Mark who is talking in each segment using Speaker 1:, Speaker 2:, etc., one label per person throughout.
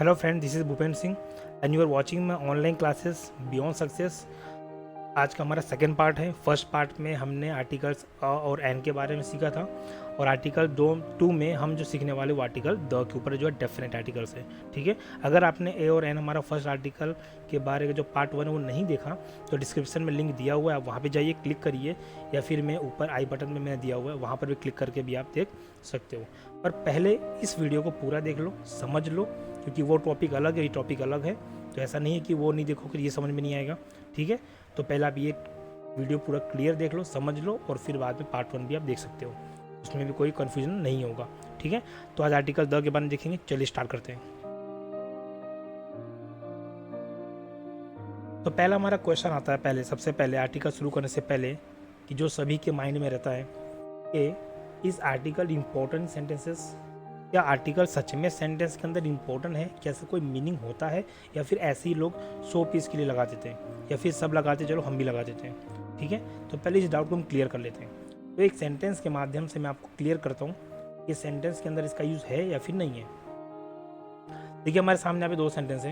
Speaker 1: Hello friend, this is Bhupendra Singh and you are watching my online classes beyond success. आज का हमारा second part है। First part में हमने आर्टिकल्स अ और एन के बारे में सीखा था और आर्टिकल 2 में हम जो सीखने वाले वो आर्टिकल द के ऊपर जो है डेफिनेट आर्टिकल्स है। ठीक है, अगर आपने ए और एन हमारा फर्स्ट आर्टिकल के बारे में जो पार्ट 1 है वो नहीं देखा तो डिस्क्रिप्शन में लिंक दिया हुआ है, आप वहाँ पे जाइए, क्लिक करिए, या फिर मैं ऊपर आई बटन में मैंने दिया हुआ है वहाँ पर भी क्लिक करके भी आप देख सकते हो। पर पहले इस वीडियो को पूरा देख लो, समझ लो, क्योंकि वो टॉपिक अलग है, ये टॉपिक अलग है। तो ऐसा नहीं है कि वो नहीं देखो कि ये समझ में नहीं आएगा। ठीक है, तो पहले आप ये वीडियो पूरा क्लियर देख लो, समझ लो, और फिर बाद में पार्ट 1 भी आप देख सकते हो, उसमें भी कोई कन्फ्यूजन नहीं होगा। ठीक है, तो आज आर्टिकल द के बारे में देखेंगे। चलिए स्टार्ट करते हैं। तो पहला हमारा क्वेश्चन आता है, पहले सबसे पहले आर्टिकल शुरू करने से पहले, कि जो सभी के माइंड में रहता है कि इस आर्टिकल इम्पोर्टेंट सेंटेंसेस, क्या आर्टिकल सच में सेंटेंस के अंदर इम्पोर्टेंट है, क्या ऐसा कोई मीनिंग होता है, या फिर ऐसे ही लोग 100 पीस के लिए लगा देते हैं, या फिर सब लगाते चलो हम भी लगा देते हैं। ठीक है, तो पहले इस डाउट को हम क्लियर कर लेते हैं। तो एक सेंटेंस के माध्यम से मैं आपको क्लियर करता हूँ कि सेंटेंस के अंदर इसका यूज़ है या फिर नहीं है। देखिए, हमारे सामने यहाँ पे 2 सेंटेंस है।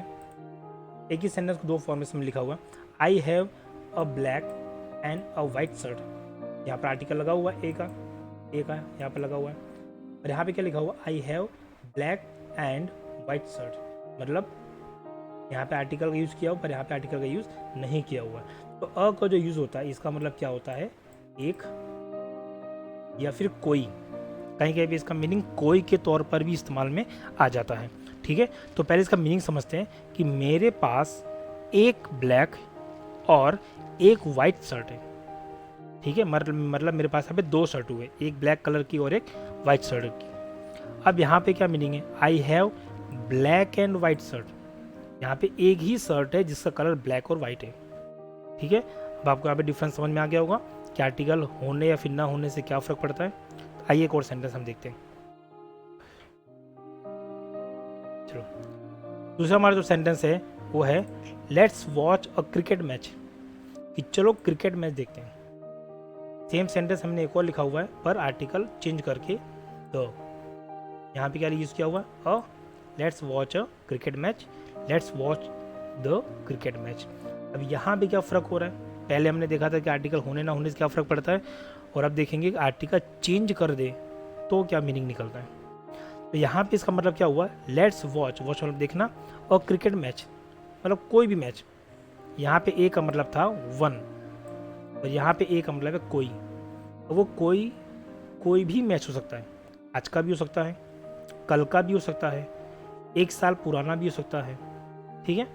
Speaker 1: एक ही सेंटेंस को 2 फॉर्मेशन में लिखा हुआ, I have a black and a white shirt. यहाँ पर आर्टिकल लगा हुआ है, ए का यहाँ पर लगा हुआ है, और यहाँ पे क्या लिखा हुआ, I have black and white shirt. मतलब यहाँ पे आर्टिकल का यूज़ किया हुआ, पर यहाँ पे आर्टिकल का यूज़ नहीं किया हुआ। तो अ का जो यूज़ होता है, इसका मतलब क्या होता है, एक या फिर कोई। कहीं कहीं भी इसका मीनिंग कोई के तौर पर भी इस्तेमाल में आ जाता है। ठीक है, तो पहले इसका मीनिंग समझते हैं कि मेरे पास एक ब्लैक और एक वाइट शर्ट है। ठीक है, मतलब मेरे पास यहाँ पे 2 शर्ट हुए, एक ब्लैक कलर की और एक वाइट शर्ट की। अब यहाँ पे क्या मीनिंग है, I have black and white shirt. यहाँ पे एक ही शर्ट है जिसका कलर ब्लैक और वाइट है। ठीक है, अब आपको यहाँ पे डिफरेंस समझ में आ गया होगा कि आर्टिकल होने या फिर ना होने से क्या फर्क पड़ता है। तो आइए एक और सेंटेंस हम देखते हैं। चलो, दूसरा हमारा जो सेंटेंस है वो है let's watch a cricket match, कि चलो क्रिकेट मैच देखते हैं। सेम सेंटेंस हमने एक और लिखा हुआ है, पर आर्टिकल चेंज करके द। यहाँ पे क्या यूज़ किया हुआ है, a let's watch a cricket match, let's watch the cricket match. अब यहाँ पे क्या फ़र्क हो रहा है, पहले हमने देखा था कि आर्टिकल होने ना होने से क्या फ़र्क पड़ता है, और अब देखेंगे कि आर्टिकल चेंज कर दे तो क्या मीनिंग निकलता है। तो यहाँ पे इसका मतलब क्या हुआ, लेट्स वॉच, वॉच मतलब देखना, और क्रिकेट मैच मतलब कोई भी मैच। यहाँ पे ए का मतलब था 1, और यहाँ पे ए का मतलब है कोई। तो वो कोई भी मैच हो सकता है, आज का भी हो सकता है, कल का भी हो सकता है, 1 साल पुराना भी हो सकता है। ठीक है,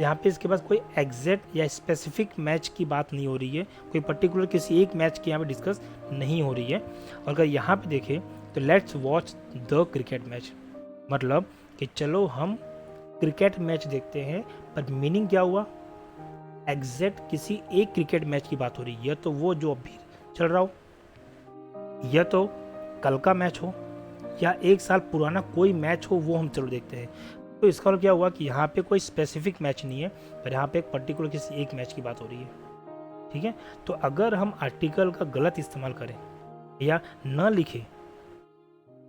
Speaker 1: यहाँ पे इसके पास कोई एग्जैक्ट या स्पेसिफिक मैच की बात नहीं हो रही है, कोई पर्टिकुलर किसी एक मैच की यहाँ पे डिस्कस नहीं हो रही है। और अगर यहाँ पे देखें तो let's watch the cricket match, मतलब कि चलो हम क्रिकेट मैच देखते हैं, पर मीनिंग क्या हुआ, एग्जैक्ट किसी एक क्रिकेट मैच की बात हो रही है, या तो वो जो अभी चल रहा हो, या तो कल का मैच हो, या 1 साल पुराना कोई मैच हो, वो हम चलो देखते हैं। तो इसका मतलब क्या हुआ कि यहाँ पे कोई स्पेसिफिक मैच नहीं है, पर यहाँ पे एक पर्टिकुलर किसी एक मैच की बात हो रही है। ठीक है, तो अगर हम आर्टिकल का गलत इस्तेमाल करें या न लिखें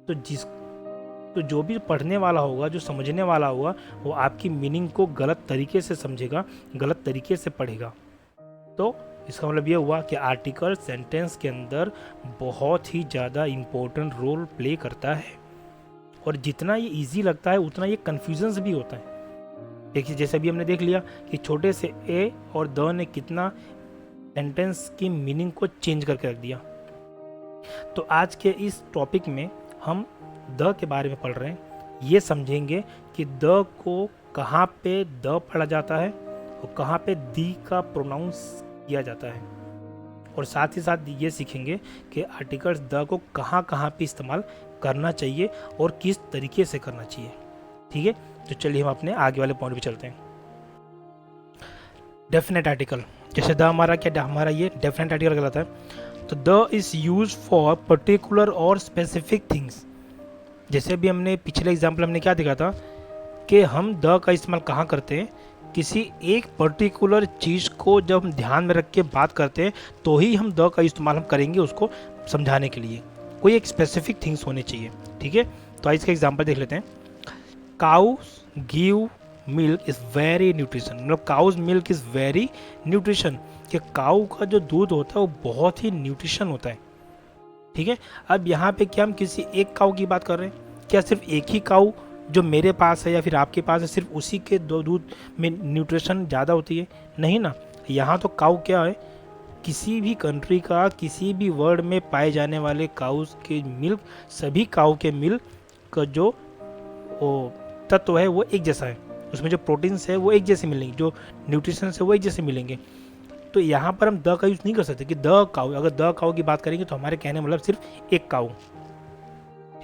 Speaker 1: तो जो भी पढ़ने वाला होगा, जो समझने वाला होगा, वो आपकी मीनिंग को गलत तरीके से समझेगा, गलत तरीके से पढ़ेगा। तो इसका मतलब ये हुआ कि आर्टिकल सेंटेंस के अंदर बहुत ही ज़्यादा इम्पोर्टेंट रोल प्ले करता है, और जितना ये इजी लगता है उतना ये कन्फ्यूजन्स भी होता है। देखिए, जैसे अभी हमने देख लिया कि छोटे से ए और द ने कितना सेंटेंस की मीनिंग को चेंज करके रख दिया। तो आज के इस टॉपिक में हम द के बारे में पढ़ रहे हैं, ये समझेंगे कि द को कहाँ पे द पढ़ा जाता है और कहाँ पे दी का प्रोनाउंस किया जाता है, और साथ ही साथ ये सीखेंगे कि आर्टिकल्स द को कहाँ कहाँ पे इस्तेमाल करना चाहिए और किस तरीके से करना चाहिए। ठीक है, तो चलिए हम अपने आगे वाले पॉइंट पे चलते हैं। डेफिनेट आर्टिकल, जैसे द हमारा क्या, हमारा ये डेफिनेट आर्टिकल कहलाता है। तो the is use for particular और स्पेसिफिक थिंग्स। जैसे भी हमने पिछले एग्जाम्पल हमने क्या देखा था कि हम द का इस्तेमाल कहाँ करते हैं, किसी एक पर्टिकुलर चीज़ को जब हम ध्यान में रख के बात करते हैं तो ही हम द का इस्तेमाल हम करेंगे उसको समझाने के लिए, कोई एक स्पेसिफिक थिंग्स होने चाहिए। ठीक है, तो आइए इसका एग्जाम्पल देख लेते हैं। Cows give milk is very nutrition, मतलब cow's milk is very nutrition, कि काऊ का जो दूध होता है वो बहुत ही न्यूट्रिशन होता है। ठीक है, अब यहाँ पे क्या हम किसी एक काऊ की बात कर रहे हैं? क्या सिर्फ एक ही काऊ जो मेरे पास है या फिर आपके पास है, सिर्फ उसी के दो दूध में न्यूट्रिशन ज़्यादा होती है? नहीं ना, यहाँ तो काऊ क्या है, किसी भी कंट्री का किसी भी वर्ल्ड में पाए जाने वाले काउस के मिल्क, सभी काऊ के मिल्क का जो तत्व है वो एक जैसा है, उसमें जो प्रोटीन्स है वो एक जैसे मिलेंगे, जो न्यूट्रिशन है वो एक जैसे मिलेंगे। तो यहाँ पर हम द का यूज़ नहीं कर सकते कि द काऊ, अगर द काऊ की बात करेंगे तो हमारे कहने मतलब सिर्फ एक काऊ।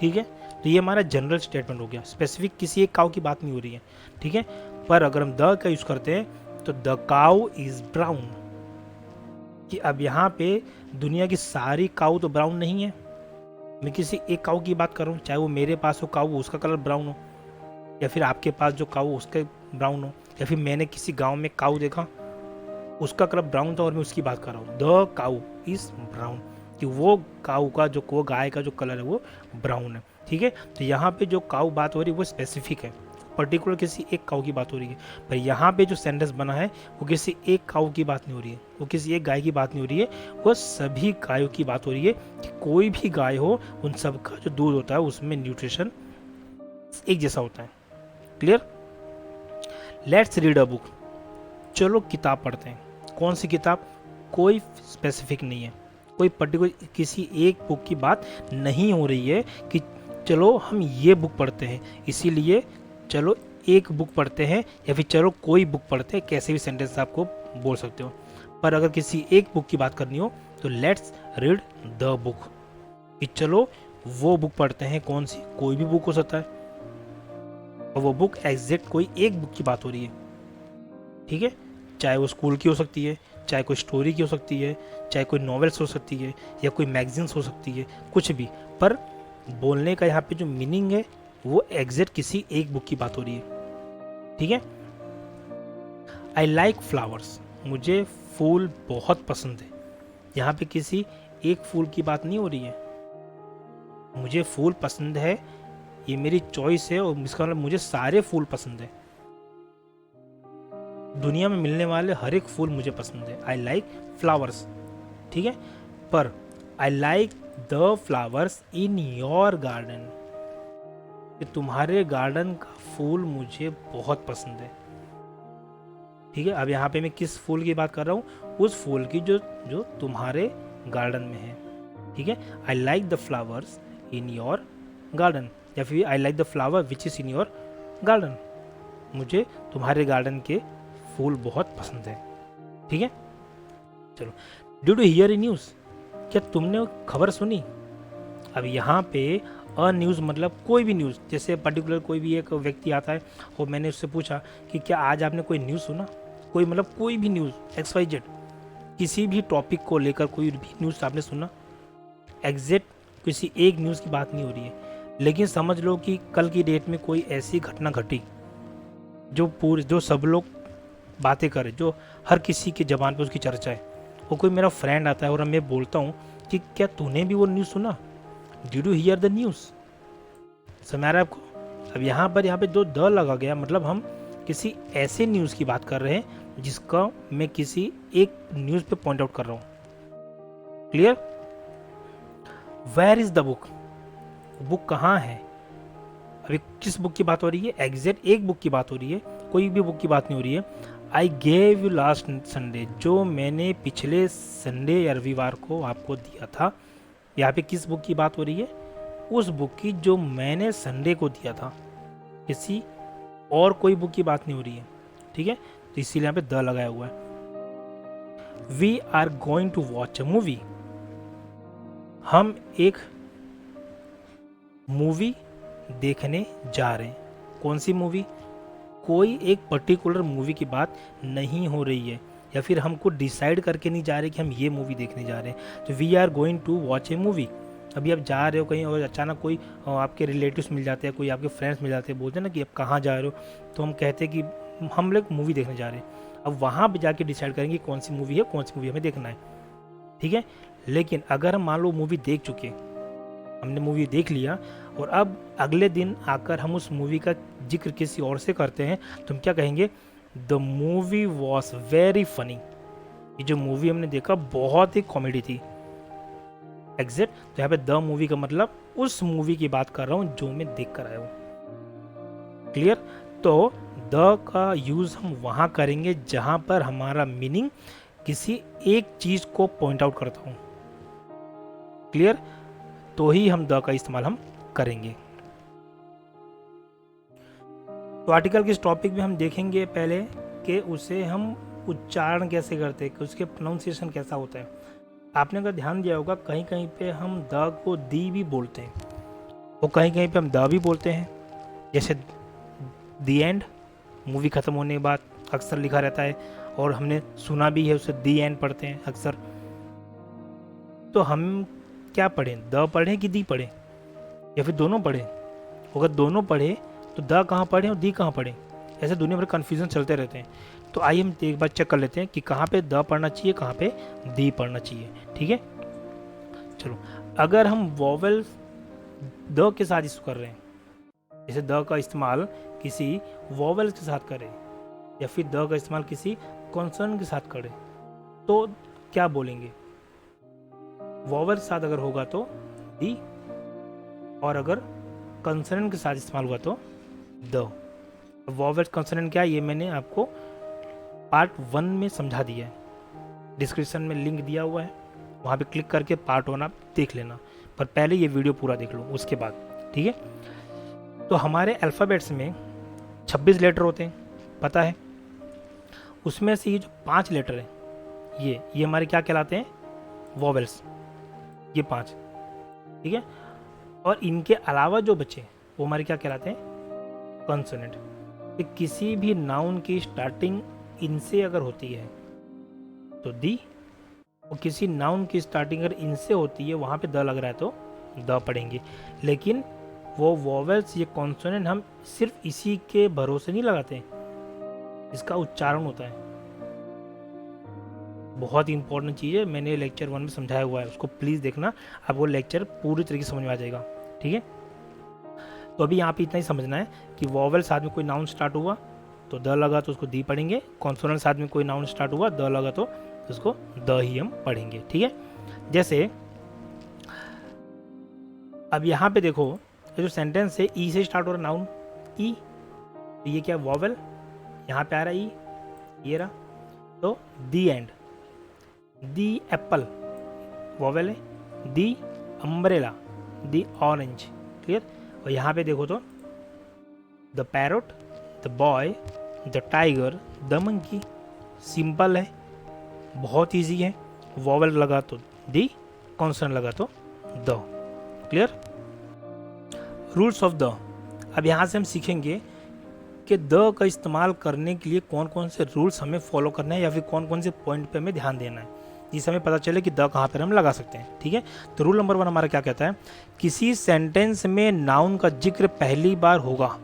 Speaker 1: ठीक है, तो ये हमारा जनरल स्टेटमेंट हो गया, स्पेसिफिक किसी एक काऊ की बात नहीं हो रही है। ठीक है, पर अगर हम द का यूज़ करते हैं तो द काऊ इज़ ब्राउन, कि अब यहाँ पे दुनिया की सारी काऊ तो ब्राउन नहीं है, मैं किसी एक काऊ की बात कर रहा हूँ, चाहे वो मेरे पास हो काऊ उसका कलर ब्राउन हो, या फिर आपके पास जो काऊ उसका ब्राउन हो, या फिर मैंने किसी गांव में काऊ देखा उसका कलर ब्राउन था और मैं उसकी बात कर रहा हूँ, द काऊ इज ब्राउन, कि वो काऊ का जो वो गाय का जो कलर है वो ब्राउन है। ठीक है, तो यहाँ पे जो काऊ बात हो रही है वो स्पेसिफिक है, पर्टिकुलर किसी एक काऊ की बात हो रही है। पर यहाँ पे जो सेंटेंस बना है वो किसी एक काऊ की बात नहीं हो रही है, वो किसी एक गाय की बात नहीं हो रही है, वो सभी गायों की बात हो रही है, कि कोई भी गाय हो उन सब का जो दूध होता है उसमें न्यूट्रिशन एक जैसा होता है। Clear? Let's read a book, चलो किताब पढ़ते हैं। कौन सी किताब? कोई स्पेसिफिक नहीं है, कोई पर्टिकुलर किसी एक बुक की बात नहीं हो रही है कि चलो हम ये बुक पढ़ते हैं, इसीलिए चलो एक बुक पढ़ते हैं या फिर चलो कोई बुक पढ़ते हैं, कैसे भी सेंटेंस आपको बोल सकते हो। पर अगर किसी एक बुक की बात करनी हो तो लेट्स रीड द बुक, कि चलो वो बुक पढ़ते हैं। कौन सी? कोई भी बुक हो सकता है, और वो बुक एग्जैक्ट कोई एक बुक की बात हो रही है। ठीक है, चाहे वो स्कूल की हो सकती है, चाहे कोई स्टोरी की हो सकती है, चाहे कोई नॉवेल्स हो सकती है, या कोई मैगजीन्स हो सकती है, कुछ भी। पर बोलने का यहाँ पे जो मीनिंग है वो एग्जैक्ट किसी एक बुक की बात हो रही है। ठीक है, आई लाइक फ्लावर्स, मुझे फूल बहुत पसंद है। यहाँ पे किसी एक फूल की बात नहीं हो रही है, मुझे फूल पसंद है, ये मेरी चॉइस है, और इसका मतलब मुझे सारे फूल पसंद है, दुनिया में मिलने वाले हर एक फूल मुझे पसंद है। I like flowers. ठीक है, पर I like the flowers in your garden, कि तुम्हारे गार्डन का फूल मुझे बहुत पसंद है। ठीक है, अब यहाँ पे मैं किस फूल की बात कर रहा हूँ? उस फूल की जो जो तुम्हारे गार्डन में है। ठीक है, I like the flowers in your garden, या फिर I like the flower which is in your garden, मुझे तुम्हारे गार्डन के फूल बहुत पसंद है। ठीक है, चलो, did you here A news, क्या तुमने खबर सुनी? अब यहाँ पे अ न्यूज़ मतलब कोई भी न्यूज़, जैसे पर्टिकुलर कोई भी एक व्यक्ति आता है और मैंने उससे पूछा कि क्या आज आपने कोई न्यूज़ सुना, कोई मतलब कोई भी न्यूज़ XYZ, किसी भी टॉपिक को लेकर कोई भी न्यूज़ आपने सुना, एग्जैक्ट किसी एक न्यूज़ की बात नहीं हो रही है, लेकिन समझ लो कि कल की डेट में कोई ऐसी घटना घटी जो सब लोग बातें करें, जो हर किसी की ज़बान पे उसकी चर्चा है, वो कोई मेरा फ्रेंड आता है और मैं बोलता हूँ कि क्या तूने भी वो न्यूज़ सुना, did you here the news? समझ आ रहा है आपको? अब यहाँ पे दो द लगा गया, मतलब हम किसी ऐसे न्यूज़ की बात कर रहे हैं जिसका मैं किसी एक न्यूज़ पे पॉइंट आउट कर रहा हूँ। Clear? Where is the book, book कहाँ है? अभी किस बुक की बात हो रही है? एग्जैक्ट एक बुक की बात हो रही है, कोई भी बुक की बात नहीं हो रही है। I gave you last Sunday, जो मैंने पिछले संडे या रविवार को आपको दिया था। यहाँ पे किस बुक की बात हो रही है? उस बुक की जो मैंने संडे को दिया था, किसी और कोई बुक की बात नहीं हो रही है। ठीक है, तो इसीलिए यहाँ पे द लगाया हुआ है। We are going to watch a movie, हम एक मूवी देखने जा रहे हैं। कौन सी मूवी? कोई एक पर्टिकुलर मूवी की बात नहीं हो रही है, या फिर हमको डिसाइड करके नहीं जा रहे कि हम ये मूवी देखने जा रहे हैं। तो we are going to watch a movie. अभी आप जा रहे हो कहीं और अचानक कोई आपके रिलेटिव्स मिल जाते हैं, कोई आपके फ्रेंड्स मिल जाते हैं, बोलते हैं ना कि आप कहाँ जा रहे हो, तो हम कहते हैं कि हम लोग मूवी देखने जा रहे हैं। अब वहाँ पर जाके डिसाइड करेंगे कौन सी मूवी है, कौन सी मूवी हमें देखना है। ठीक है, लेकिन अगर हम मान लो मूवी देख चुके, हमने मूवी देख लिया और अब अगले दिन आकर हम उस मूवी का जिक्र किसी और से करते हैं तो हम क्या कहेंगे, the movie was very funny, ये जो मूवी हमने देखा बहुत ही कॉमेडी थी। एग्जैक्ट, तो यहाँ पे द मूवी का मतलब उस मूवी की बात कर रहा हूँ जो मैं देख कर आया हूँ। क्लियर? तो द का यूज हम वहाँ करेंगे जहाँ पर हमारा मीनिंग किसी एक चीज को पॉइंट आउट करता हूँ। क्लियर? तो ही हम द का इस्तेमाल हम करेंगे। तो आर्टिकल के इस टॉपिक में हम देखेंगे पहले कि उसे हम उच्चारण कैसे करते हैं, कि उसके प्रोनाउंसिएशन कैसा होता है। आपने अगर ध्यान दिया होगा कहीं कहीं पे हम द को दी भी बोलते हैं और कहीं कहीं पे हम द भी बोलते हैं। जैसे दी एंड, मूवी ख़त्म होने के बाद अक्सर लिखा रहता है और हमने सुना भी है उसे दी एंड पढ़ते हैं अक्सर। तो हम क्या पढ़ें, द पढ़ें कि दी पढ़ें, या फिर दोनों पढ़ें? अगर दोनों पढ़े तो द कहाँ पढ़ें और दी कहाँ पढ़ें? ऐसे दुनिया भर कन्फ्यूजन चलते रहते हैं। तो आइए हम एक बार चेक कर लेते हैं कि कहाँ पे द पढ़ना चाहिए, कहाँ पे दी पढ़ना चाहिए। ठीक है, चलो। अगर हम वॉवेल द के साथ इसको कर रहे हैं, जैसे द का इस्तेमाल किसी वॉवेल के साथ करें या फिर द का इस्तेमाल किसी कॉन्सोनेंट के साथ करें, तो क्या बोलेंगे? वॉवेल के साथ अगर होगा तो दी, और अगर कंसोनेंट के साथ इस्तेमाल हुआ तो द। वॉवेल कंसोनेंट क्या है ये मैंने आपको पार्ट 1 में समझा दिया है, डिस्क्रिप्शन में लिंक दिया हुआ है, वहाँ पे क्लिक करके पार्ट 1 आप देख लेना, पर पहले ये वीडियो पूरा देख लो उसके बाद। ठीक है, तो हमारे अल्फ़ाबेट्स में 26 लेटर होते हैं, पता है। उसमें से ये जो 5 लेटर हैं ये हमारे क्या कहलाते हैं? वॉवेल्स, ये 5। ठीक है, और इनके अलावा जो बचे वो हमारे क्या कहलाते हैं? कॉन्सोनेंट। कि किसी भी नाउन की स्टार्टिंग इनसे अगर होती है तो दी, और किसी नाउन की स्टार्टिंग अगर इनसे होती है वहाँ पे द लग रहा है तो द पढ़ेंगे। लेकिन वो वॉवेल्स, ये कॉन्सोनेंट हम सिर्फ इसी के भरोसे नहीं लगाते, इसका उच्चारण होता है। बहुत ही इंपॉर्टेंट चीज़ है, मैंने लेक्चर 1 में समझाया हुआ है, उसको प्लीज़ देखना, आपको लेक्चर पूरी तरीके से समझ में आ जाएगा। ठीक है, तो अभी यहाँ पे इतना ही समझना है कि वॉवेल साथ में कोई नाउन स्टार्ट हुआ तो द लगा तो उसको दी पढ़ेंगे, कॉन्सोनेंट साथ में कोई नाउन स्टार्ट हुआ द लगा तो उसको द ही हम पढ़ेंगे। ठीक है, जैसे अब यहाँ पे देखो ये जो सेंटेंस है ई से स्टार्ट हो रहा नाउन ई, तो ये क्या वॉवेल, यहाँ पे आ रहा है ई, ये रहा, तो दी एंड। दी एप्पल वॉवेल है, दी अम्ब्रेला, दी ऑरेंज। क्लियर? और यहाँ पे देखो तो the parrot, the boy, the tiger, the monkey. Simple है, बहुत इजी है। वॉवेल लगा तो दी, कॉन्सोनेंट लगा तो the. Clear? Rules of the. अब यहाँ से हम सीखेंगे कि द का इस्तेमाल करने के लिए कौन कौन से रूल्स हमें फॉलो करना है या फिर कौन कौन से पॉइंट पे हमें ध्यान देना है, जिससे हमें पता चले कि द कहाँ पर हम लगा सकते हैं। ठीक है, तो रूल नंबर 1 हमारा क्या कहता है? किसी सेंटेंस में नाउन का जिक्र पहली बार होगा।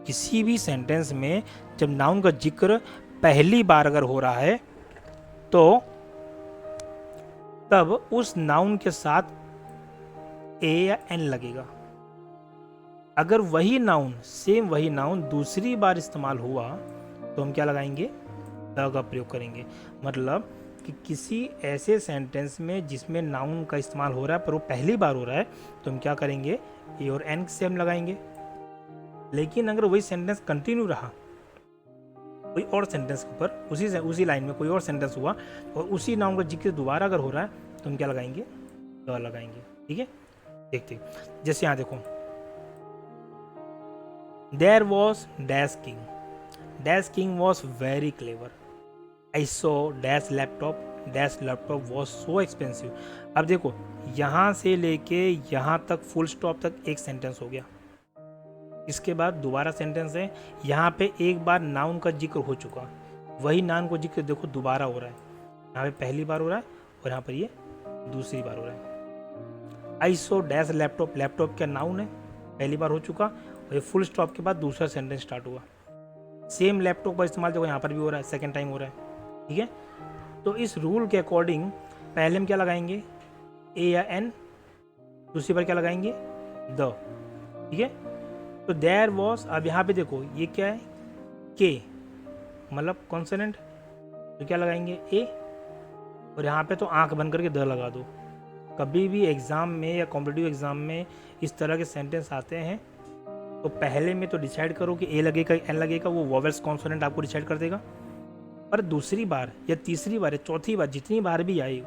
Speaker 1: किसी भी सेंटेंस में जब नाउन का जिक्र पहली बार अगर हो रहा है तो तब उस नाउन के साथ ए या एन लगेगा। अगर वही नाउन, सेम वही नाउन दूसरी बार इस्तेमाल हुआ तो हम क्या लगाएंगे? द का प्रयोग करेंगे। मतलब कि किसी ऐसे सेंटेंस में जिसमें नाउन का इस्तेमाल हो रहा है पर वो पहली बार हो रहा है तो हम क्या करेंगे? ए और एन से हम लगाएंगे। लेकिन अगर वही सेंटेंस कंटिन्यू रहा कोई और सेंटेंस के ऊपर, उसी लाइन में कोई और सेंटेंस हुआ और उसी नाउन का जिक्र दोबारा अगर हो रहा है तो हम क्या लगाएंगे? द लगाएंगे। ठीक है, देखते हैं। जैसे यहाँ देखो, there was dash king, dash king was very clever, I saw dash laptop was so expensive. अब देखो यहाँ से लेके यहाँ तक फुल स्टॉप तक एक सेंटेंस हो गया, इसके बाद दोबारा सेंटेंस है। यहाँ पे एक बार नाउन का जिक्र हो चुका, वही नाउन का जिक्र देखो दोबारा हो रहा है। यहाँ पे पहली बार हो रहा है और यहाँ पर ये दूसरी बार हो रहा है। आई सो डैश लैपटॉप, लैपटॉप क्या नाउन है, पहली बार हो चुका और ये फुल स्टॉप के बाद दूसरा सेंटेंस स्टार्ट हुआ। सेम लैपटॉप का इस्तेमाल देखो यहाँ पर भी हो रहा है, सेकेंड टाइम हो रहा है। ठीक है, तो इस रूल के अकॉर्डिंग पहले हम क्या लगाएंगे? ए या एन, दूसरी बार क्या लगाएंगे? द, ठीक है। तो देयर वॉज, अब यहाँ पे देखो ये क्या है, के मतलब कॉन्सोनेंट, तो क्या लगाएंगे ए, और यहाँ पे तो आंख बंद करके द लगा दो। कभी भी एग्ज़ाम में या कॉम्पिटिटिव एग्ज़ाम में इस तरह के सेंटेंस आते हैं तो पहले में तो डिसाइड करो कि ए लगेगा एन लगेगा, वो वोवेल्स कॉन्सोनेंट आपको डिसाइड कर देगा। पर दूसरी बार या तीसरी बार या चौथी बार, जितनी बार भी आए,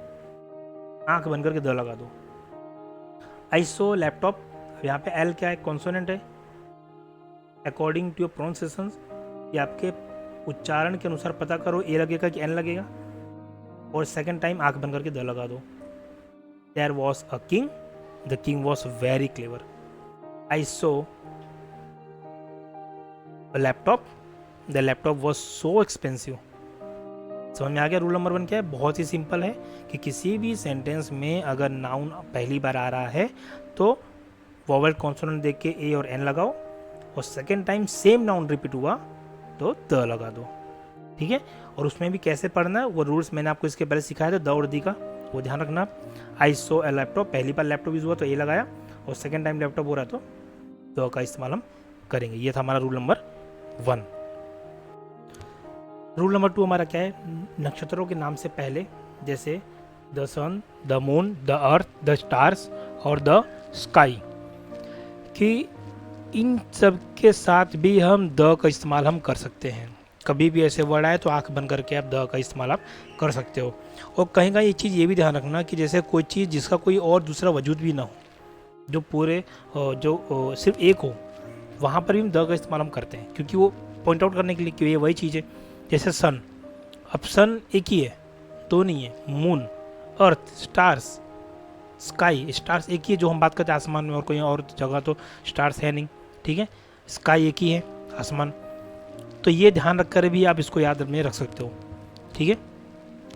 Speaker 1: आंख बंद करके द लगा दो। आई सो लैपटॉप, यहाँ पे एल क्या है, कॉन्सोनेंट है। अकॉर्डिंग टू योर प्रोनाउंसिएशन, ये आपके उच्चारण के अनुसार पता करो ए लगेगा कि एन लगेगा, और सेकंड टाइम आंख बंद करके द लगा दो। There was a king, the king was very clever. I saw a laptop, the laptop was so expensive. समझ में आ गया रूल नंबर 1 क्या है? बहुत ही सिंपल है कि किसी भी सेंटेंस में अगर नाउन पहली बार आ रहा है तो वोवेल कॉन्सोनेंट देख के ए और एन लगाओ, और second time same noun repeat हुआ तो द लगा दो, ठीक है। और उसमें भी कैसे पढ़ना है वो रूल्स मैंने आपको इसके पहले सिखाया था, द और दी का, वो ध्यान रखना। आई सो ए लैपटॉप, पहली बार लैपटॉप यूज हुआ तो ए लगाया, और सेकेंड टाइम लैपटॉप हो रहा है तो द का इस्तेमाल हम करेंगे। ये था हमारा रूल नंबर 1। रूल नंबर 2 हमारा क्या है, नक्षत्रों के नाम से पहले, जैसे the sun, the moon, the earth, the stars और द स्काई, कि इन सब के साथ भी हम द का इस्तेमाल हम कर सकते हैं। कभी भी ऐसे वर्ड आए तो आंख बंद करके आप द का इस्तेमाल आप कर सकते हो। और कहीं कहीं ये चीज़ ये भी ध्यान रखना कि जैसे कोई चीज़ जिसका कोई और दूसरा वजूद भी ना हो, जो पूरे जो सिर्फ एक हो, वहाँ पर भी हम द का इस्तेमाल हम करते हैं, क्योंकि वो पॉइंट आउट करने के लिए कि ये वही चीज़ है। जैसे सन, अब सन एक ही है, दो नहीं है। मून, अर्थ, स्टार्स, स्काई, स्टार्स एक ही है जो हम बात करते हैं आसमान में, और कोई और जगह तो स्टार्स है नहीं, ठीक है। स्काई एक ही है, आसमान। तो ये ध्यान रखकर भी आप इसको याद में रख सकते हो, ठीक है।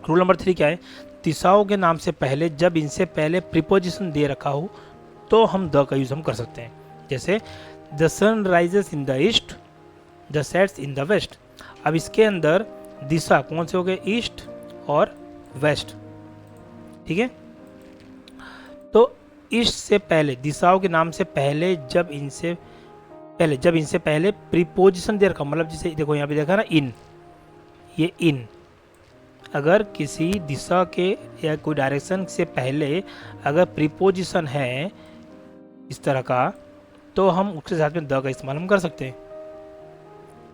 Speaker 1: रूल नंबर 3 क्या है, दिशाओं के नाम से पहले जब इनसे पहले प्रीपोजिशन दे रखा हो तो हम द का यूज़ हम कर सकते हैं। जैसे the sun rises in the east, the sets in the west. अब इसके अंदर दिशा कौन से हो गए, ईस्ट और वेस्ट, ठीक है। तो ईस्ट से पहले, दिशाओं के नाम से पहले जब इनसे पहले प्रीपोजिशन दे रखा, मतलब जैसे देखो यहाँ पे देखा ना इन, ये इन, अगर किसी दिशा के या कोई डायरेक्शन से पहले अगर प्रीपोजिशन है इस तरह का, तो हम उसके साथ में द का इस्तेमाल हम कर सकते हैं।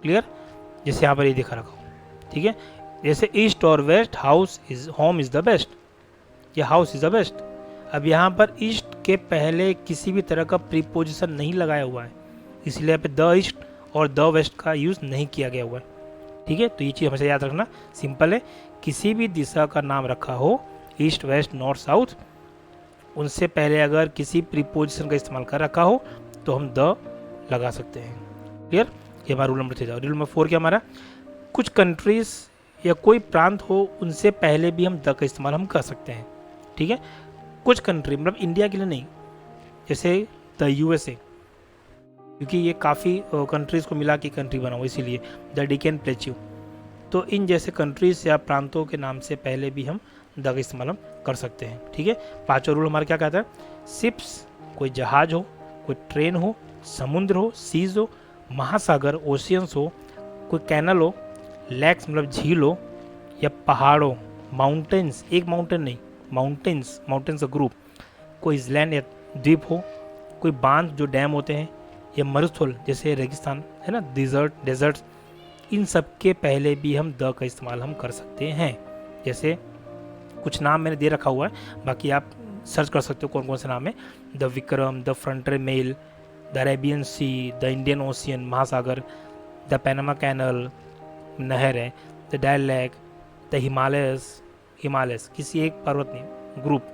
Speaker 1: क्लियर? जैसे यहाँ पर ये दिखा रखा हूँ, ठीक है। जैसे ईस्ट और west, house is home is the best, या हाउस इज द बेस्ट। अब यहाँ पर ईस्ट के पहले किसी भी तरह का प्रीपोजिशन नहीं लगाया हुआ है, इसलिए यहाँ पे द ईस्ट और द वेस्ट का यूज़ नहीं किया गया हुआ है, ठीक है। तो ये चीज़ हमेशा याद रखना, सिंपल है। किसी भी दिशा का नाम रखा हो, ईस्ट, वेस्ट, नॉर्थ, साउथ, उनसे पहले अगर किसी प्रीपोजिशन का इस्तेमाल कर रखा हो तो हम द लगा सकते हैं। क्लियर? ये हमारा रूल नंबर 3 था। रूल नंबर 4 क्या हमारा, कुछ कंट्रीज या कोई प्रांत हो उनसे पहले भी हम द का इस्तेमाल हम कर सकते हैं, ठीक है। कुछ कंट्री मतलब इंडिया के लिए नहीं, जैसे द यूएसए, क्योंकि ये काफ़ी कंट्रीज़ को मिला के कंट्री बना हुआ, इसीलिए द डिकेन प्लेच्यू। तो इन जैसे कंट्रीज या प्रांतों के नाम से पहले भी हम द का इस्तेमाल हम कर सकते हैं, ठीक है। 5वां रूल हमारा क्या कहता है, शिप्स, कोई जहाज हो, कोई ट्रेन हो, समुद्र हो, सीज हो, महासागर, ओशियंस हो, कोई कैनल हो, लेक्स मतलब झील हो, या पहाड़ हो, माउंटेन्स, एक माउंटेन नहीं, माउंटेन्स का ग्रुप, कोई इसलैंड या द्वीप हो, कोई बांध जो डैम होते हैं, या मरुस्थल जैसे रेगिस्तान है ना, डेजर्ट्स, इन सब के पहले भी हम द का इस्तेमाल हम कर सकते हैं। जैसे कुछ नाम मैंने दे रखा हुआ है, बाकी आप सर्च कर सकते हो कौन कौन से नाम है। The Vikram, the Frontier Mail, the Arabian Sea, the Indian Ocean महासागर, द पैनामा कैनल नहर है, the Dal Lake, the Himalayas किसी एक पर्वत नहीं, group,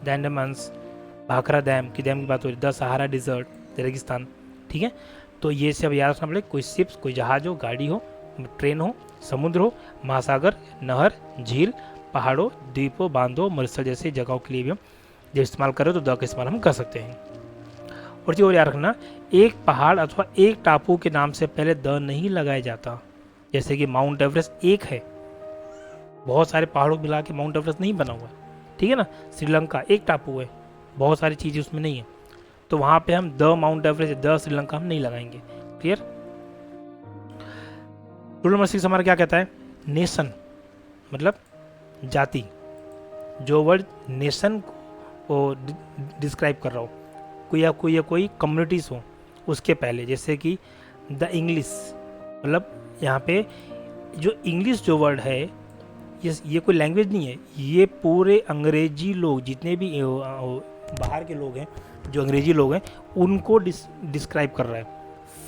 Speaker 1: the Andamans, Bhakra Dam की बात हो रही, द सहारा डिजर्ट, द रेगिस्तान, ठीक है। तो ये सब याद रखना पड़ेगा, कोई शिप्स, कोई जहाज हो, गाड़ी हो, ट्रेन हो, समुद्र हो, महासागर, नहर, झील, पहाड़ों, द्वीपों, बांधों, मरुस्थल जैसी जगहों के लिए भी हम जब इस्तेमाल करें तो द का इस्तेमाल हम कर सकते हैं। और चीज़ और याद रखना, एक पहाड़ अथवा एक टापू के नाम से पहले द नहीं लगाया जाता। जैसे कि माउंट एवरेस्ट एक है, बहुत सारे पहाड़ों मिला के माउंट एवरेस्ट नहीं बना हुआ, ठीक है ना। श्रीलंका एक टापू है, बहुत सारी चीज़ें उसमें नहीं है, तो वहाँ पे हम the mount Everest, the Sri Lanka हम नहीं लगाएंगे। क्लियर। रूल नंबर 6 हमारा क्या कहता है? नेशन मतलब जाति। जो वर्ड नेशन को डिस्क्राइब कर रहा हो, कोई कम्युनिटीज़ हो उसके पहले, जैसे कि द इंग्लिश, मतलब यहाँ पे जो इंग्लिश जो वर्ड है ये कोई लैंग्वेज नहीं है, ये पूरे अंग्रेजी लोग, जितने भी बाहर के लोग हैं जो अंग्रेजी लोग हैं उनको डिस्क्राइब कर रहा है।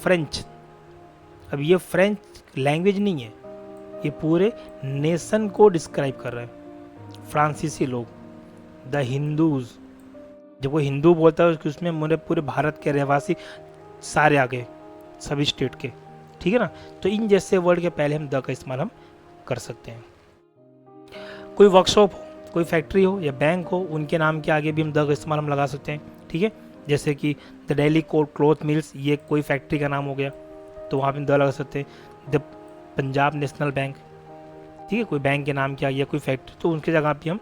Speaker 1: फ्रेंच, अब ये फ्रेंच लैंग्वेज नहीं है, ये पूरे नेशन को डिस्क्राइब कर रहा है। फ्रांसीसी लोग, द हिंदूज, जब कोई हिंदू बोलता है उसमें मेरे पूरे भारत के रहवासी सारे आ गए, सभी स्टेट के, ठीक है ना। तो इन जैसे वर्ड के पहले हम द का इस्तेमाल हम कर सकते हैं। कोई वर्कशॉप हो, कोई फैक्ट्री हो या बैंक हो, उनके नाम के आगे भी हम द का इस्तेमाल हम लगा सकते हैं, ठीक है। जैसे कि द डेली क्लॉथ मिल्स, ये कोई फैक्ट्री का नाम हो गया तो वहाँ पे हम द लगा सकते हैं। द पंजाब नेशनल बैंक, ठीक है, कोई बैंक के नाम क्या या कोई फैक्ट्री, तो उनकी जगह भी हम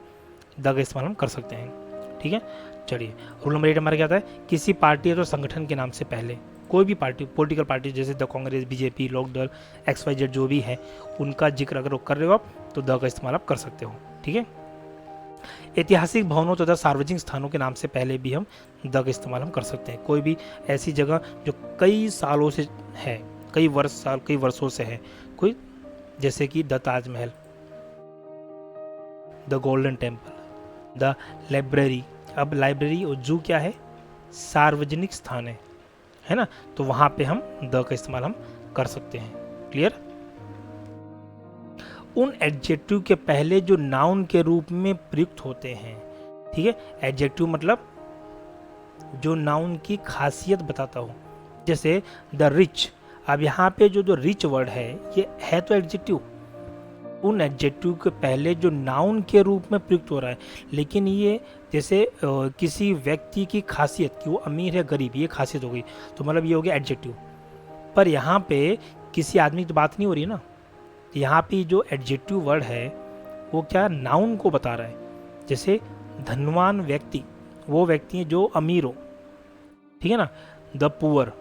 Speaker 1: द का इस्तेमाल हम कर सकते हैं, ठीक है। चलिए रूल नंबर 8 हमारा क्या आता है? किसी पार्टी या तो संगठन के नाम से पहले, कोई भी पार्टी, पॉलिटिकल पार्टी जैसे the Congress, BJP, Lokdal, XYZ जो भी है, उनका जिक्र अगर कर रहे हो आप तो द का इस्तेमाल आप कर सकते हो, ठीक है। ऐतिहासिक भवनों तथा सार्वजनिक स्थानों के नाम से पहले भी हम द का इस्तेमाल हम कर सकते हैं। कोई भी ऐसी जगह जो कई सालों से है, कई वर्षों से है, कोई जैसे कि the Taj Mahal, the golden temple, the library. अब लाइब्रेरी और जू क्या है? सार्वजनिक स्थान है ना, तो वहां पे हम द का इस्तेमाल हम कर सकते हैं। क्लियर। उन एडजेक्टिव के पहले जो नाउन के रूप में प्रयुक्त होते हैं, ठीक है। एडजेक्टिव मतलब जो नाउन की खासियत बताता हो, जैसे द रिच। अब यहाँ पे जो रिच वर्ड है ये है तो एडजेक्टिव, उन एडजेक्टिव के पहले जो नाउन के रूप में प्रयुक्त हो रहा है, लेकिन ये जैसे किसी व्यक्ति की खासियत कि वो अमीर है गरीब, ये खासियत हो गई, तो मतलब ये हो गया एडजेक्टिव। पर यहाँ पे किसी आदमी की बात नहीं हो रही है ना, यहाँ पे जो एडजेक्टिव वर्ड है वो क्या नाउन को बता रहा है। जैसे धनवान व्यक्ति, वो व्यक्ति है जो अमीर हो, ठीक है ना। द पुअर,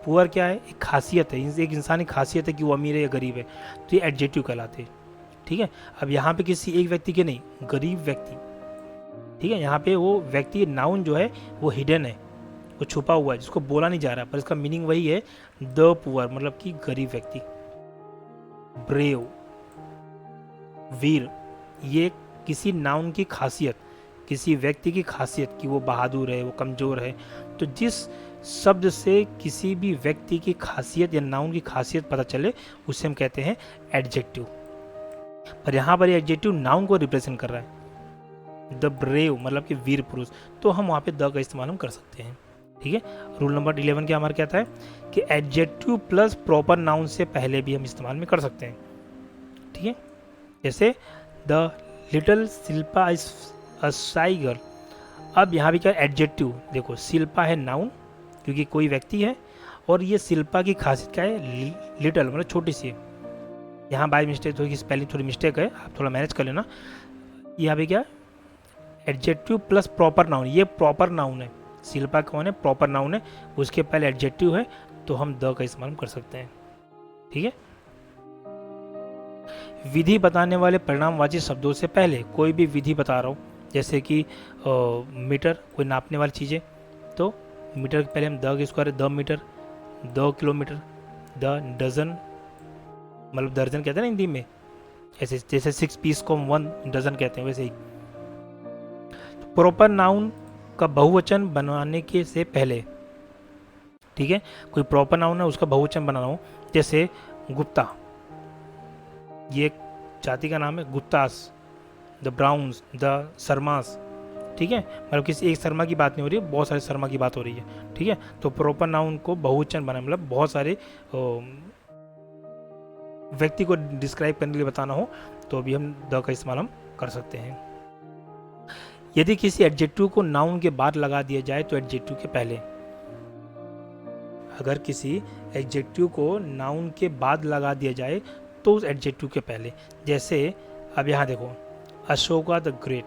Speaker 1: पुअर क्या है? एक खासियत है, एक इंसानी खासियत है कि वो अमीर है या गरीब है, तो ये एडजेक्टिव कहलाते हैं, ठीक है। अब यहाँ पे किसी एक व्यक्ति के नहीं, गरीब व्यक्ति, ठीक है। यहाँ पे वो व्यक्ति नाउन जो है वो हिडन है, वो छुपा हुआ है, जिसको बोला नहीं जा रहा, पर इसका मीनिंग वही है, द पुअर, मतलब कि गरीब व्यक्ति। ब्रेव, वीर, ये किसी नाउन की खासियत, किसी व्यक्ति की खासियत कि वो बहादुर है, वो कमजोर है, तो जिस शब्द से किसी भी व्यक्ति की खासियत या नाउन की खासियत पता चले उसे हम कहते हैं एडजेक्टिव। पर यहाँ पर एडजेक्टिव नाउन को रिप्रेजेंट कर रहा है, द ब्रेव मतलब कि वीर पुरुष, तो हम वहाँ पे द का इस्तेमाल हम कर सकते हैं, ठीक है। रूल नंबर 11 क्या हमारा कहता है कि एडजेक्टिव प्लस प्रॉपर नाउन से पहले भी हम इस्तेमाल में कर सकते हैं, ठीक है। जैसे the little Shilpa is a शाई गर्ल। अब यहाँ भी क्या एडजेक्टिव, देखो शिल्पा है नाउन क्योंकि कोई व्यक्ति है, और ये शिल्पा की खासियत क्या है? लिटिल मतलब छोटी सी। यहाँ बाय मिस्टेक थोड़ी स्पेलिंग थोड़ी मिस्टेक है, आप थोड़ा मैनेज कर लेना। यहाँ पे क्या एडजेक्टिव प्लस प्रॉपर नाउन, ये प्रॉपर नाउन है, शिल्पा कौन है? प्रॉपर नाउन है, उसके पहले एडजेक्टिव है, तो हम द का इस्तेमाल कर सकते हैं, ठीक है। विधि बताने वाले परिणामवाची शब्दों से पहले कोई भी विधि बता रहा हूँ, जैसे कि मीटर, कोई नापने वाली चीज़ें, तो मीटर के पहले हम द का यूज़ करें, the metre, the kilometre, the dozen, मतलब दर्जन कहते हैं ना हिंदी में, ऐसे जैसे 6 पीस को 1 डजन कहते हैं, वैसे ही। प्रॉपर नाउन का बहुवचन बनाने के से पहले, ठीक है, कोई प्रॉपर नाउन है उसका बहुवचन बनाना हो, जैसे गुप्ता, ये एक जाति का नाम है, Guptas, the Browns, the Sharmas, ठीक है, मतलब किसी एक शर्मा की बात नहीं हो रही है, बहुत सारे शर्मा की बात हो रही है, ठीक है। तो प्रॉपर नाउन को बहुवचन बनाना मतलब बहुत सारे व्यक्ति को डिस्क्राइब करने के लिए बताना हो, तो अभी हम द का इस्तेमाल हम कर सकते हैं। यदि किसी एडजेक्टिव को नाउन के बाद लगा दिया जाए तो एडजेक्टिव के पहले, अगर किसी एडजेक्टिव को नाउन के बाद लगा दिया जाए तो उस एडजेक्टिव के पहले, जैसे अब यहाँ देखो अशोका द ग्रेट,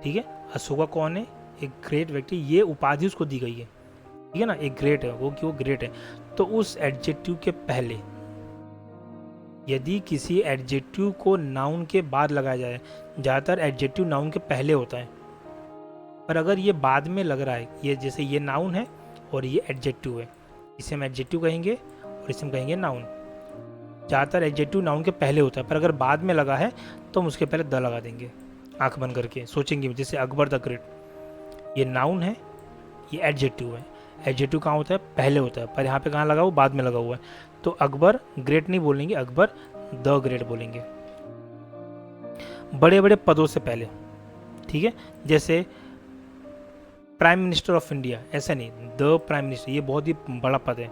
Speaker 1: ठीक है। अशोका कौन है? एक ग्रेट व्यक्ति, ये उपाधि उसको दी गई है, ठीक है ना, एक ग्रेट है वो, कि वो ग्रेट है। तो उस एडजेक्टिव के पहले, यदि किसी एडजेक्टिव को नाउन के बाद लगाया जाए, ज़्यादातर एडजेक्टिव नाउन के पहले होता है, पर अगर ये बाद में लग रहा है, ये जैसे ये नाउन है और ये एडजेक्टिव है, इसे हम एडजेक्टिव कहेंगे और इसे हम कहेंगे नाउन। ज़्यादातर एडजेक्टिव नाउन के पहले होता है, पर अगर बाद में लगा है तो हम उसके पहले द लगा देंगे, आंख बंद करके सोचेंगे। जैसे अकबर द ग्रेट, ये नाउन है, ये एडजेक्टिव है। एडजेक्टिव कहाँ होता है? पहले होता है, पर यहाँ पे कहाँ लगा हुआ? बाद में लगा हुआ है। तो अकबर ग्रेट नहीं बोलेंगे, अकबर द ग्रेट बोलेंगे, बड़े बड़े पदों से पहले, ठीक है। जैसे प्राइम मिनिस्टर ऑफ इंडिया, ऐसा नहीं, द प्राइम मिनिस्टर, ये बहुत ही बड़ा पद है।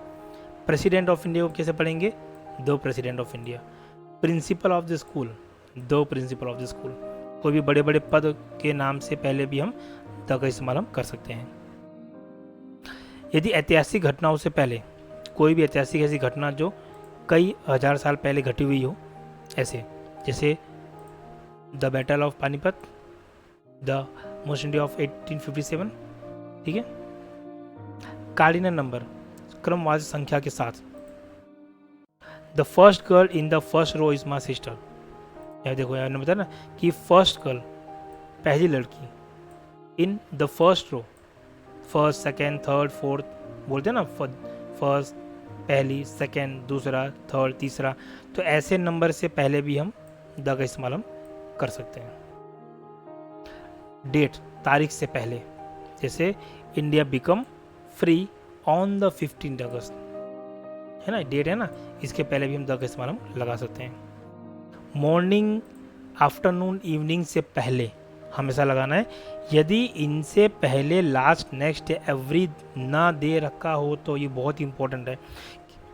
Speaker 1: प्रेसिडेंट ऑफ इंडिया को कैसे पढ़ेंगे? The president of India. Principle of the school, the principle of the school. कोई भी बड़े बड़े पद के नाम से पहले भी हम द का इस्तेमाल हम कर सकते हैं। यदि ऐतिहासिक घटनाओं से पहले, कोई भी ऐतिहासिक ऐसी घटना जो कई हजार साल पहले घटी हुई हो, ऐसे जैसे the battle of Panipat, the most India of 1857, ठीक है। कार्डिनल नंबर, क्रमवार संख्या के साथ। The first girl in the first row is my sister. यार देखो, यार ने बताया ना कि फर्स्ट गर्ल, पहली लड़की, in the first row, first second third fourth बोलते हैं ना, फर्स्ट पहली, सेकेंड दूसरा, थर्ड तीसरा, तो ऐसे नंबर से पहले भी हम द का इस्तेमाल हम कर सकते हैं। डेट, तारीख से पहले, जैसे India become free on the 15 अगस्त, है ना, डेट है ना, इसके पहले भी हम द का इस्तेमाल हम लगा सकते हैं। मॉर्निंग, आफ्टरनून, इवनिंग से पहले हमेशा लगाना है। यदि इनसे पहले लास्ट, नेक्स्ट, एवरी ना दे रखा हो तो ये बहुत इंपॉर्टेंट है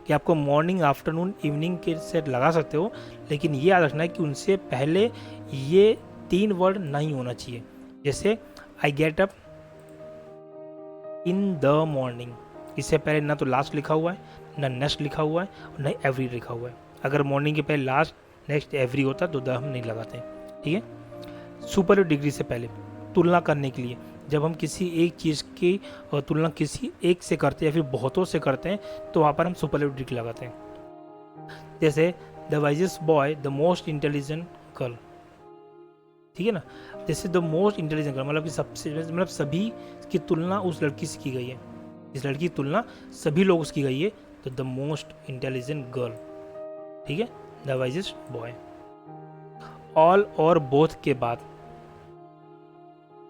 Speaker 1: कि आपको मॉर्निंग, आफ्टरनून, इवनिंग के से लगा सकते हो, लेकिन ये याद रखना है कि उनसे पहले ये 3 वर्ड नहीं होना चाहिए। जैसे I get up in the morning, इससे पहले ना तो लास्ट लिखा हुआ है, ना नेक्स्ट लिखा हुआ है, और ना एवरी लिखा हुआ है। अगर मॉर्निंग के पहले लास्ट, नेक्स्ट, एवरी होता तो द हम नहीं लगाते, ठीक है। सुपरलेटिव डिग्री से पहले, तुलना करने के लिए, जब हम किसी एक चीज़ की तुलना किसी एक से करते हैं या फिर बहुतों से करते हैं, तो वहाँ पर हम सुपरलेटिव डिग्री लगाते हैं। जैसे the wisest boy, the most intelligent girl, ठीक है ना। जैसे द मोस्ट इंटेलिजेंट गर्ल मतलब कि सबसे, मतलब सभी की तुलना उस लड़की से की गई है, इस लड़की की तुलना सभी लोगों से की गई है, तो द मोस्ट इंटेलिजेंट गर्ल, ठीक है, द वाइजेस्ट बॉय। ऑल और बोथ के बाद,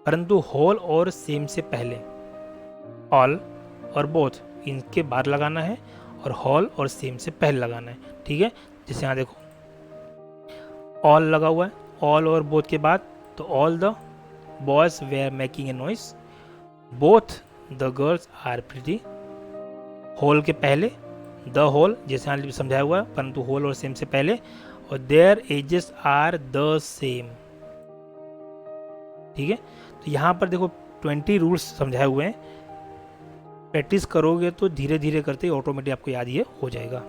Speaker 1: परंतु होल और सेम से पहले। ऑल और बोथ इनके बाद लगाना है, और होल और सेम से पहले लगाना है, ठीक है। जैसे यहाँ देखो, ऑल लगा हुआ है, ऑल और बोथ के बाद, तो all the boys were making a noise, both the girls are pretty. Whole के पहले द होल, जैसे यहाँ समझाया हुआ है, परंतु होल और सेम से पहले, और their ages are the same, ठीक है। तो यहाँ पर देखो 20 रूल्स समझाए हुए हैं, प्रैक्टिस करोगे तो धीरे धीरे करते ऑटोमेटिक आपको याद ये हो जाएगा,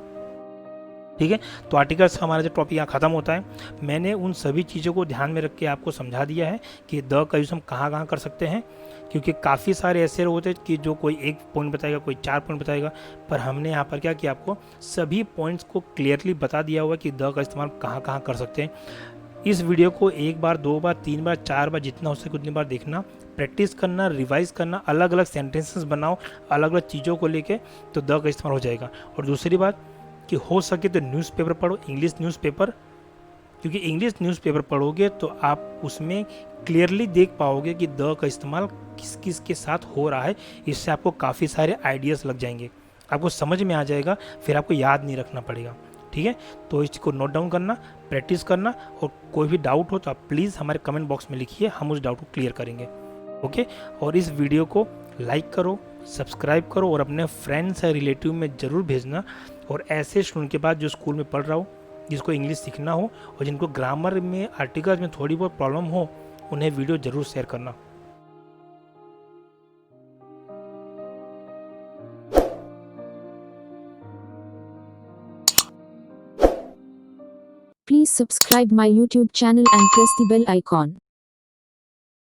Speaker 1: ठीक है। तो आर्टिकल्स हमारा जो टॉपिक यहाँ ख़त्म होता है। मैंने उन सभी चीज़ों को ध्यान में रख के आपको समझा दिया है कि द का यूज़ हम कहाँ कहाँ कर सकते हैं, क्योंकि काफ़ी सारे ऐसे होते हैं कि जो कोई 1 पॉइंट बताएगा, कोई 4 पॉइंट बताएगा, पर हमने यहाँ पर क्या किया, आपको सभी पॉइंट्स को क्लियरली बता दिया हुआ कि द का इस्तेमाल कहाँ कहाँ कर सकते हैं। इस वीडियो को 1 बार, 2 बार, 3 बार, 4 बार, जितना हो सके उतनी बार देखना, प्रैक्टिस करना, रिवाइज करना, अलग अलग सेंटेंसेस बनाओ अलग अलग चीज़ों को लेके, तो द का इस्तेमाल हो जाएगा। और दूसरी बात कि हो सके तो न्यूज़पेपर पढ़ो, इंग्लिश न्यूज़पेपर, क्योंकि इंग्लिश न्यूज़पेपर पढ़ोगे तो आप उसमें क्लियरली देख पाओगे कि द का इस्तेमाल किस किस के साथ हो रहा है। इससे आपको काफ़ी सारे आइडियाज़ लग जाएंगे, आपको समझ में आ जाएगा, फिर आपको याद नहीं रखना पड़ेगा, ठीक है। तो इसको नोट डाउन करना, प्रैक्टिस करना, और कोई भी डाउट हो तो आप प्लीज़ हमारे कमेंट बॉक्स में लिखिए, हम उस डाउट को क्लियर करेंगे, ओके। और इस वीडियो को लाइक करो, सब्सक्राइब करो, और अपने फ्रेंड्स या रिलेटिव में ज़रूर भेजना। और ऐसे स्टूडेंट के बाद जो स्कूल में पढ़ रहा हो, जिसको इंग्लिश सीखना हो, और जिनको ग्रामर में, आर्टिकल्स में थोड़ी बहुत प्रॉब्लम हो, उन्हें वीडियो ज़रूर शेयर करना।
Speaker 2: Please subscribe my YouTube channel and press the bell icon.